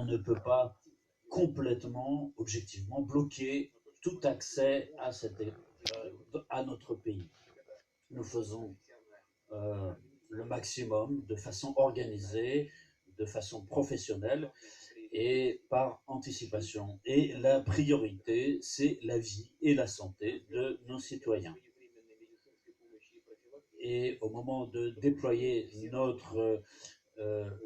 on ne peut pas complètement, objectivement, bloquer tout accès à notre pays. Nous faisons le maximum de façon organisée, de façon professionnelle et par anticipation. Et la priorité, c'est la vie et la santé de nos citoyens. Et au moment de déployer notre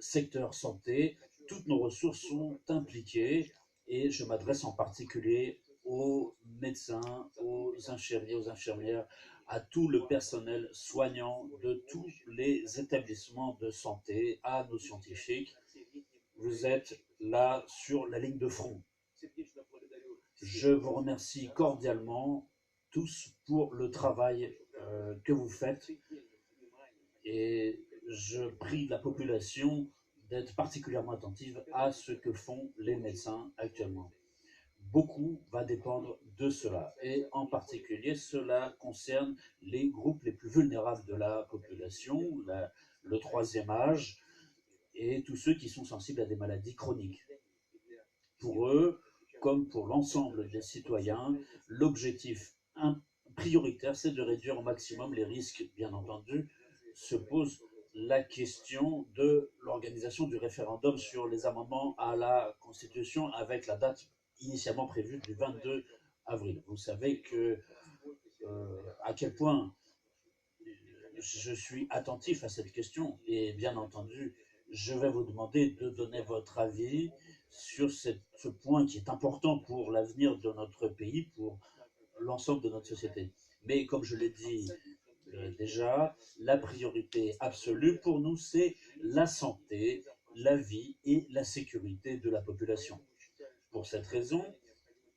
secteur santé, toutes nos ressources sont impliquées et je m'adresse en particulier aux médecins, aux infirmiers, aux infirmières, à tout le personnel soignant de tous les établissements de santé, à nos scientifiques. Vous êtes là sur la ligne de front. Je vous remercie cordialement tous pour le travail que vous faites et je prie la population d'être particulièrement attentive à ce que font les médecins actuellement. Beaucoup va dépendre de cela et en particulier cela concerne les groupes les plus vulnérables de la population, le troisième âge et tous ceux qui sont sensibles à des maladies chroniques. Pour eux, comme pour l'ensemble des citoyens, l'objectif prioritaire, c'est de réduire au maximum les risques, bien entendu. Se pose la question de l'organisation du référendum sur les amendements à la Constitution avec la date initialement prévue du 22 avril. Vous savez à quel point je suis attentif à cette question et bien entendu, je vais vous demander de donner votre avis sur ce point qui est important pour l'avenir de notre pays, pour l'ensemble de notre société. Mais comme je l'ai dit déjà, la priorité absolue pour nous, c'est la santé, la vie et la sécurité de la population. Pour cette raison,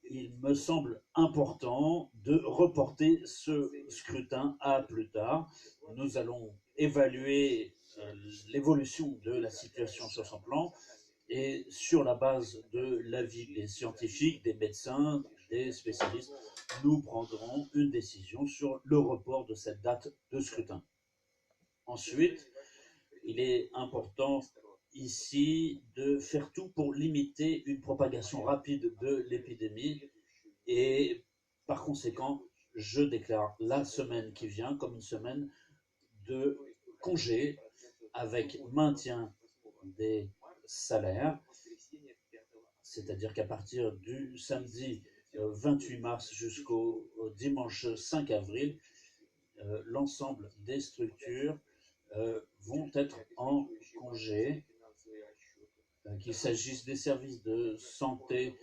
il me semble important de reporter ce scrutin à plus tard. Nous allons évaluer l'évolution de la situation sur son plan et sur la base de l'avis des scientifiques, des médecins, des spécialistes, nous prendrons une décision sur le report de cette date de scrutin. Ensuite, il est important ici de faire tout pour limiter une propagation rapide de l'épidémie et par conséquent, je déclare la semaine qui vient comme une semaine de congé avec maintien des salaires, c'est-à-dire qu'à partir du samedi 28 mars jusqu'au dimanche 5 avril, l'ensemble des structures vont être en congé, qu'il s'agisse des services de santé,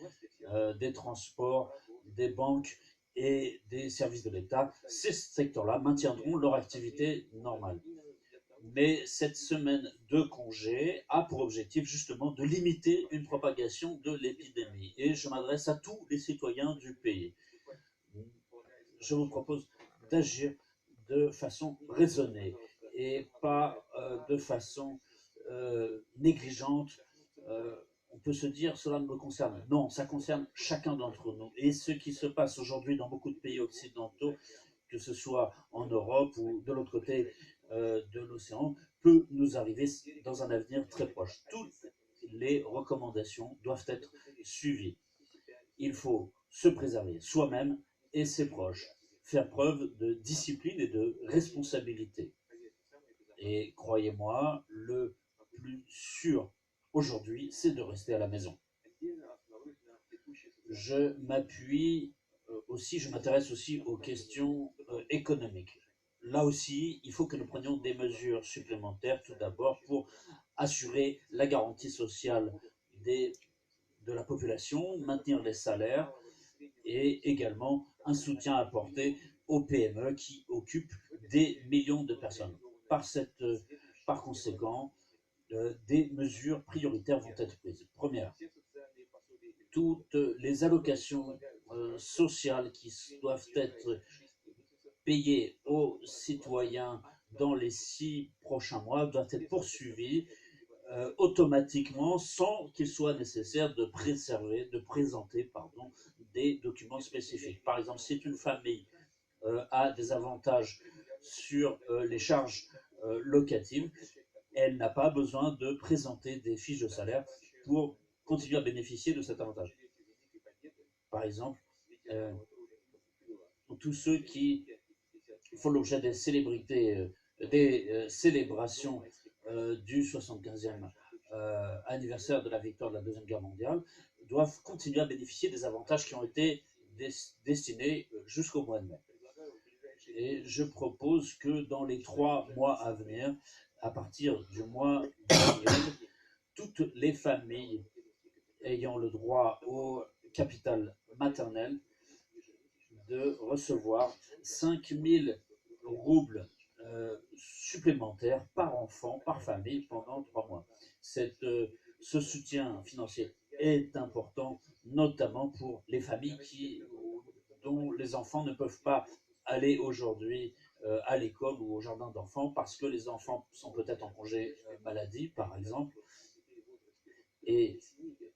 des transports, des banques et des services de l'État. Ces secteurs-là maintiendront leur activité normale. Mais cette semaine de congé a pour objectif justement de limiter une propagation de l'épidémie. Et je m'adresse à tous les citoyens du pays. Je vous propose d'agir de façon raisonnée et pas de façon négligente. On peut se dire cela me concerne. Non, ça concerne chacun d'entre nous. Et ce qui se passe aujourd'hui dans beaucoup de pays occidentaux, que ce soit en Europe ou de l'autre côté de l'océan, peut nous arriver dans un avenir très proche. Toutes les recommandations doivent être suivies. Il faut se préserver soi-même et ses proches, faire preuve de discipline et de responsabilité. Et croyez-moi, le plus sûr aujourd'hui, c'est de rester à la maison. Je m'intéresse aussi aux questions économiques. Là aussi, il faut que nous prenions des mesures supplémentaires, tout d'abord, pour assurer la garantie sociale de la population, maintenir les salaires et également un soutien apporté aux PME qui occupent des millions de personnes. Par conséquent, des mesures prioritaires vont être prises. Première, toutes les allocations sociales qui doivent être payées aux citoyens dans les 6 prochains mois doivent être poursuivies automatiquement sans qu'il soit nécessaire de présenter des documents spécifiques. Par exemple, si une famille a des avantages sur les charges locatives, elle n'a pas besoin de présenter des fiches de salaire pour continuer à bénéficier de cet avantage. Par exemple, euh, tous ceux qui font l'objet des célébrités, des célébrations du 75e anniversaire de la victoire de la Deuxième Guerre mondiale doivent continuer à bénéficier des avantages qui ont été destinés jusqu'au mois de mai. Et je propose que dans les 3 mois à venir, à partir du mois d'avril, toutes les familles ayant le droit au capital maternel de recevoir 5000 roubles supplémentaires par enfant, par famille, pendant 3 mois. Ce soutien financier est important, notamment pour les familles dont les enfants ne peuvent pas aller aujourd'hui à l'école ou au jardin d'enfants parce que les enfants sont peut-être en congé maladie, par exemple. Et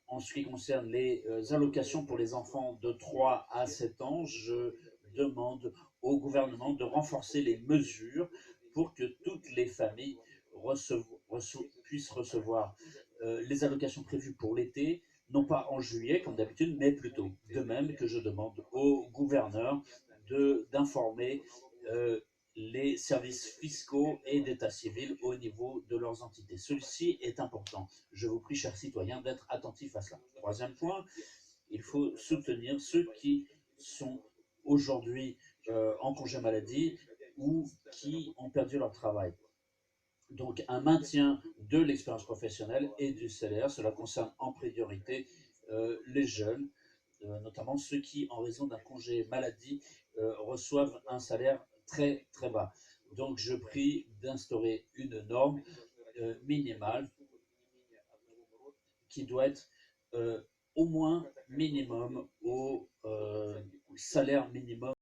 en ce qui concerne les allocations pour les enfants de 3 à 7 ans, je demande au gouvernement de renforcer les mesures pour que toutes les familles puissent recevoir les allocations prévues pour l'été, non pas en juillet comme d'habitude, mais plus tôt. De même que je demande au gouverneur d'informer les services fiscaux et d'état civil au niveau de leurs entités. Ceci est important. Je vous prie, chers citoyens, d'être attentifs à cela. Troisième point, il faut soutenir ceux qui sont aujourd'hui en congé maladie ou qui ont perdu leur travail. Donc un maintien de l'expérience professionnelle et du salaire, cela concerne en priorité les jeunes, notamment ceux qui, en raison d'un congé maladie, reçoivent un salaire très très bas. Donc je prie d'instaurer une norme minimale qui doit être au moins minimum au salaire minimum